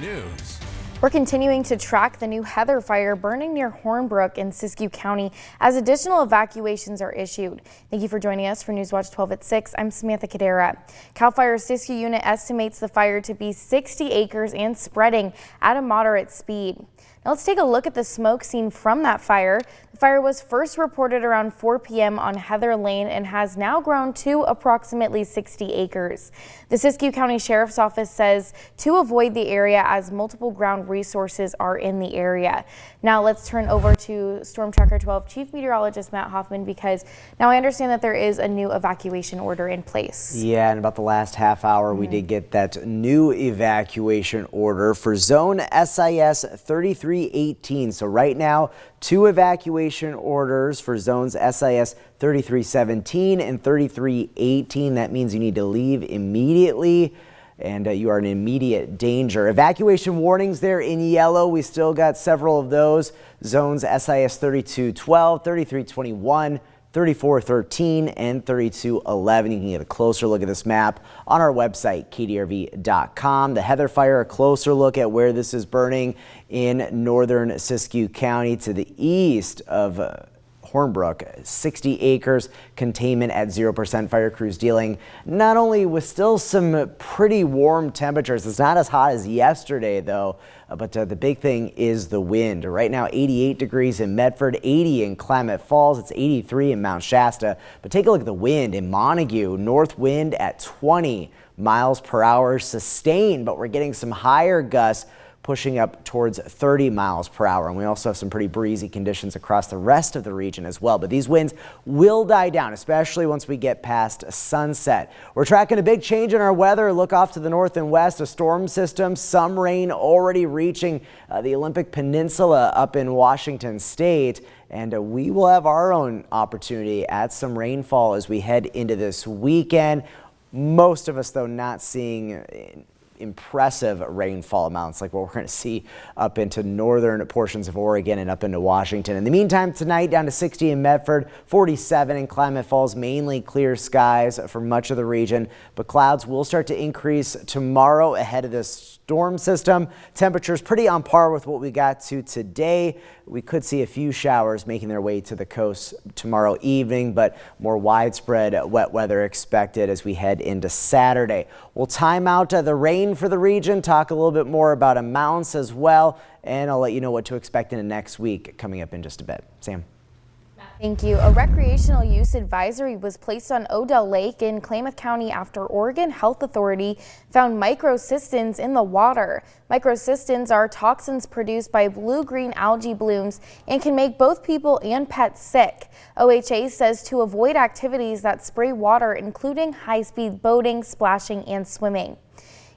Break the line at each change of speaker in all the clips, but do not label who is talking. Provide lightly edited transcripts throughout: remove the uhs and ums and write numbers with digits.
News.
We're continuing to track the new heather fire burning near Hornbrook in Siskiyou County as additional evacuations are issued. Thank you for joining us for Newswatch 12 at 6. I'm Samantha Cadera. CAL FIRE's Siskiyou unit estimates the fire to be 60 acres and spreading at a moderate speed. Now let's take a look at the smoke seen from that fire. The fire was first reported around 4 p.m. on Heather Lane and has now grown to approximately 60 acres. The Siskiyou County Sheriff's Office says to avoid the area as multiple ground resources are in the area. Now let's turn over to Storm Tracker 12 Chief Meteorologist Matt Hoffman, because now I understand that there is a new evacuation order in place.
Yeah, in about the last half hour, we did get that new evacuation order for zone SIS 3318. So right now, 2 evacuation orders for zones SIS 3317 and 3318. That means you need to leave immediately and you are in immediate danger. Evacuation warnings there in yellow. We still got several of those. Zones SIS 3212, 3321, 3413 and 3211. You can get a closer look at this map on our website, kdrv.com. The Heather fire, a closer look at where this is burning in northern Siskiyou County to the east of Hornbrook. 60 acres, containment at 0%. Fire crews dealing not only with still some pretty warm temperatures. It's not as hot as yesterday though, but the big thing is the wind. Right now 88 degrees in Medford, 80 in Klamath Falls, it's 83 in Mount Shasta. But take a look at the wind in Montague. North wind at 20 miles per hour, sustained, but we're getting some higher gusts pushing up towards 30 miles per hour. And we also have some pretty breezy conditions across the rest of the region as well. But these winds will die down, especially once we get past sunset. We're tracking a big change in our weather. Look off to the north and west, a storm system, some rain already reaching the Olympic Peninsula up in Washington State. And we will have our own opportunity at some rainfall as we head into this weekend. Most of us, though, not seeing impressive rainfall amounts like what we're going to see up into northern portions of Oregon and up into Washington. In the meantime, tonight down to 60 in Medford, 47 in Klamath Falls, mainly clear skies for much of the region, but clouds will start to increase tomorrow ahead of this storm system. Temperatures pretty on par with what we got to today. We could see a few showers making their way to the coast tomorrow evening, but more widespread wet weather expected as we head into Saturday. We'll time out the rain for the region, talk a little bit more about amounts as well, and I'll let you know what to expect in the next week coming up in just a bit. Sam.
Thank you. A recreational use advisory was placed on Odell Lake in Klamath County after Oregon Health Authority found microcystins in the water. Microcystins are toxins produced by blue-green algae blooms and can make both people and pets sick. OHA says to avoid activities that spray water, including high-speed boating, splashing, and swimming.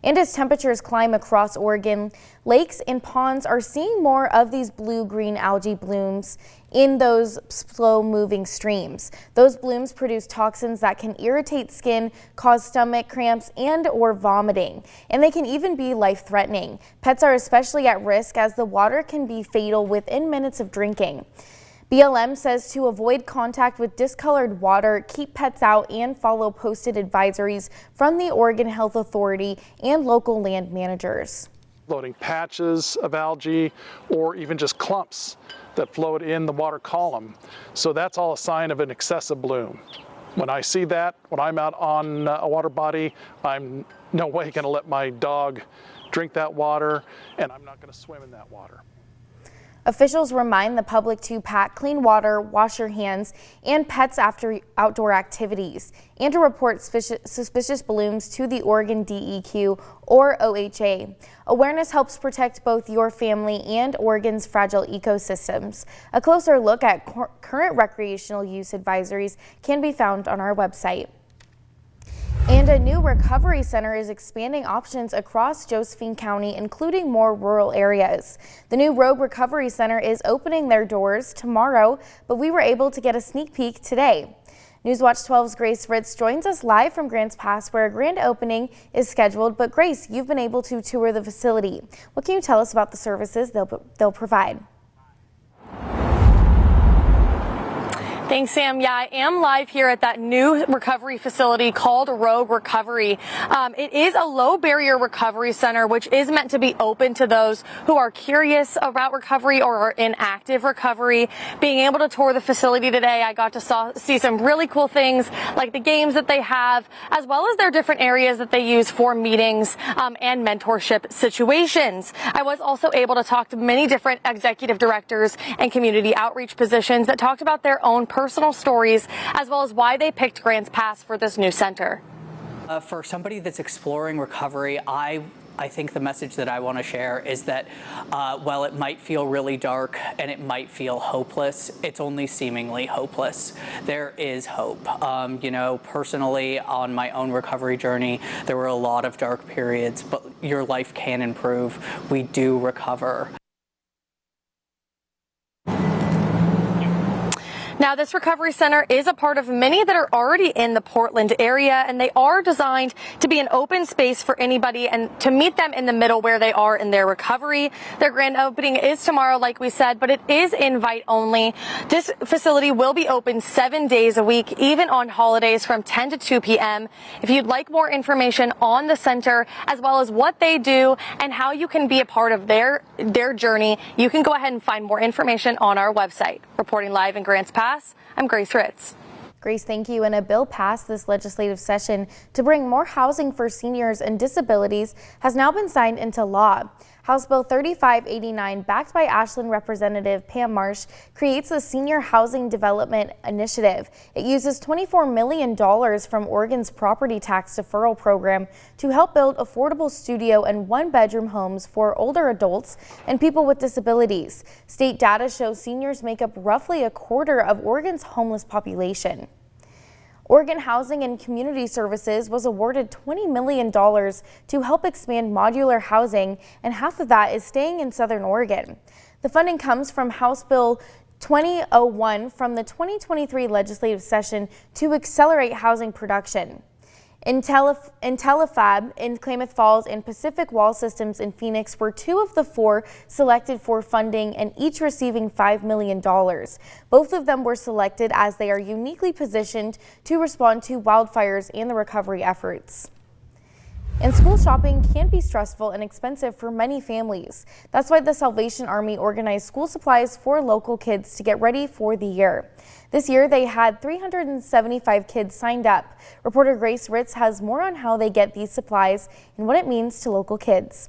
And as temperatures climb across Oregon, lakes and ponds are seeing more of these blue-green algae blooms in those slow-moving streams. Those blooms produce toxins that can irritate skin, cause stomach cramps, and/or vomiting. And they can even be life-threatening. Pets are especially at risk as the water can be fatal within minutes of drinking. BLM says to avoid contact with discolored water, keep pets out, and follow posted advisories from the Oregon Health Authority and local land managers.
Floating patches of algae or even just clumps that float in the water column. So that's all a sign of an excessive bloom. When I see that, when I'm out on a water body, I'm no way going to let my dog drink that water, and I'm not going to swim in that water.
Officials remind the public to pack clean water, wash your hands and pets after outdoor activities, and to report suspicious blooms to the Oregon DEQ or OHA. Awareness helps protect both your family and Oregon's fragile ecosystems. A closer look at current recreational use advisories can be found on our website. And a new recovery center is expanding options across Josephine County, including more rural areas. The new Rogue Recovery Center is opening their doors tomorrow, but we were able to get a sneak peek today. Newswatch 12's Grace Ritz joins us live from Grants Pass, where a grand opening is scheduled. But Grace, you've been able to tour the facility. What can you tell us about the services they'll provide?
Thanks, Sam. Yeah, I am live here at that new recovery facility called Rogue Recovery. It is a low barrier recovery center, which is meant to be open to those who are curious about recovery or are in active recovery. Being able to tour the facility today, I got to see some really cool things like the games that they have, as well as their different areas that they use for meetings and mentorship situations. I was also able to talk to many different executive directors and community outreach positions that talked about their own personal stories, as well as why they picked Grants Pass for this new center.
For somebody that's exploring recovery, I think the message that I want to share is that while it might feel really dark and it might feel hopeless, it's only seemingly hopeless. There is hope. You know, personally, on my own recovery journey, there were a lot of dark periods, but your life can improve. We do recover.
Now, this recovery center is a part of many that are already in the Portland area, and they are designed to be an open space for anybody and to meet them in the middle where they are in their recovery. Their grand opening is tomorrow, like we said, but it is invite only. This facility will be open 7 days a week, even on holidays from 10 to 2 p.m. If you'd like more information on the center, as well as what they do and how you can be a part of their journey, you can go ahead and find more information on our website. Reporting live in Grants Pass, I'm Grace Ritz.
Grace, thank you. And a bill passed this legislative session to bring more housing for seniors and disabilities has now been signed into law. House Bill 3589, backed by Ashland Representative Pam Marsh, creates a senior housing development initiative. It uses $24 million from Oregon's property tax deferral program to help build affordable studio and one-bedroom homes for older adults and people with disabilities. State data shows seniors make up roughly a quarter of Oregon's homeless population. Oregon Housing and Community Services was awarded $20 million to help expand modular housing, and half of that is staying in Southern Oregon. The funding comes from House Bill 2001 from the 2023 legislative session to accelerate housing production. IntelliFab in Klamath Falls and Pacific Wall Systems in Phoenix were two of the four selected for funding, and each receiving $5 million. Both of them were selected as they are uniquely positioned to respond to wildfires and the recovery efforts. And school shopping can be stressful and expensive for many families. That's why the Salvation Army organized school supplies for local kids to get ready for the year. This year, they had 375 kids signed up. Reporter Grace Ritz has more on how they get these supplies and what it means to local kids.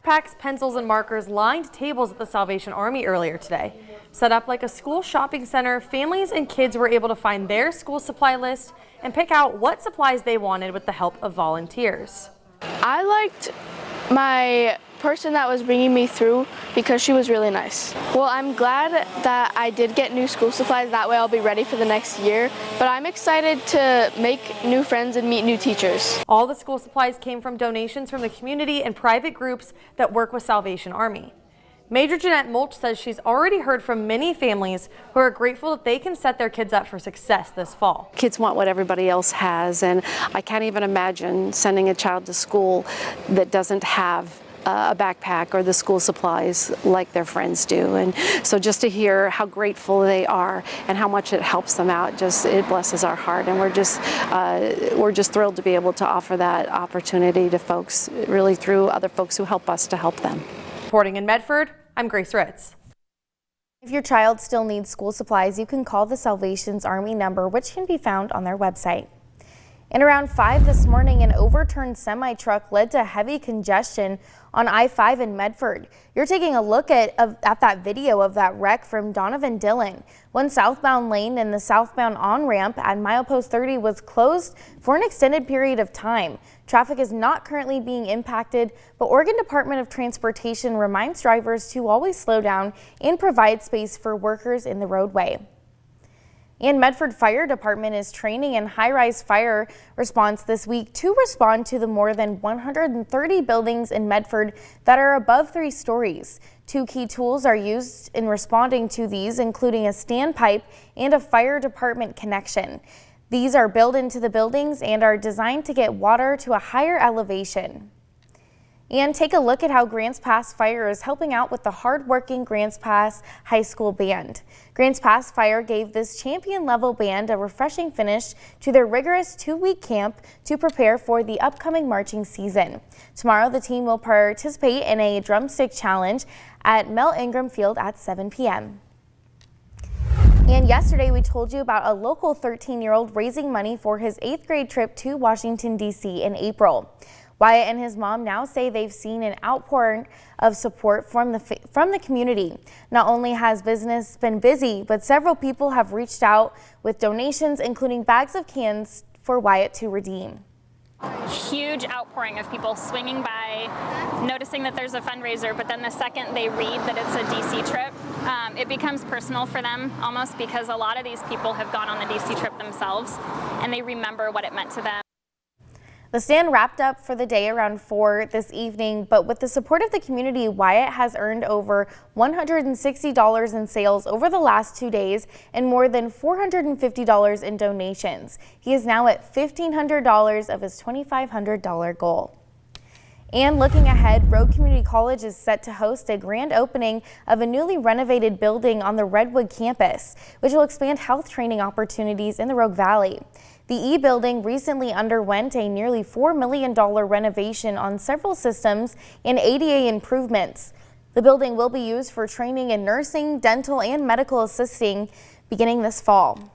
Packs, pencils, and markers lined tables at the Salvation Army earlier today. Set up like a school shopping center, families and kids were able to find their school supply list and pick out what supplies they wanted with the help of volunteers.
I liked my person that was bringing me through because she was really nice. Well, I'm glad that I did get new school supplies. That way I'll be ready for the next year. But I'm excited to make new friends and meet new teachers.
All the school supplies came from donations from the community and private groups that work with Salvation Army. Major Jeanette Mulch says she's already heard from many families who are grateful that they can set their kids up for success this fall.
Kids want what everybody else has, and I can't even imagine sending a child to school that doesn't have a backpack or the school supplies like their friends do. And so just to hear how grateful they are and how much it helps them out, it blesses our heart. And we're just thrilled to be able to offer that opportunity to folks, really through other folks who help us to help them.
Reporting in Medford, I'm Grace Ritz.
If your child still needs school supplies, you can call the Salvation Army number, which can be found on their website. And around 5 this morning, an overturned semi-truck led to heavy congestion on I-5 in Medford. You're taking a look at that video of that wreck from Donovan Dillon. One southbound lane and the southbound on-ramp at milepost 30 was closed for an extended period of time. Traffic is not currently being impacted, but Oregon Department of Transportation reminds drivers to always slow down and provide space for workers in the roadway. And Medford Fire Department is training in high-rise fire response this week to respond to the more than 130 buildings in Medford that are above 3 stories. 2 key tools are used in responding to these, including a standpipe and a fire department connection. These are built into the buildings and are designed to get water to a higher elevation. And take a look at how Grants Pass Fire is helping out with the hardworking Grants Pass High School Band. Grants Pass Fire gave this champion-level band a refreshing finish to their rigorous 2-week camp to prepare for the upcoming marching season. Tomorrow, the team will participate in a drumstick challenge at Mel Ingram Field at 7 p.m. And yesterday, we told you about a local 13-year-old raising money for his 8th grade trip to Washington, D.C. in April. Wyatt and his mom now say they've seen an outpouring of support from the community. Not only has business been busy, but several people have reached out with donations, including bags of cans for Wyatt to redeem.
Huge outpouring of people swinging by, noticing that there's a fundraiser, but then the second they read that it's a DC trip, it becomes personal for them almost, because a lot of these people have gone on the DC trip themselves and they remember what it meant to them.
The stand wrapped up for the day around 4 this evening, but with the support of the community, Wyatt has earned over $160 in sales over the last 2 days and more than $450 in donations. He is now at $1,500 of his $2,500 goal. And looking ahead, Rogue Community College is set to host a grand opening of a newly renovated building on the Redwood campus, which will expand health training opportunities in the Rogue Valley. The E-building recently underwent a nearly $4 million renovation on several systems and ADA improvements. The building will be used for training in nursing, dental, and medical assisting beginning this fall.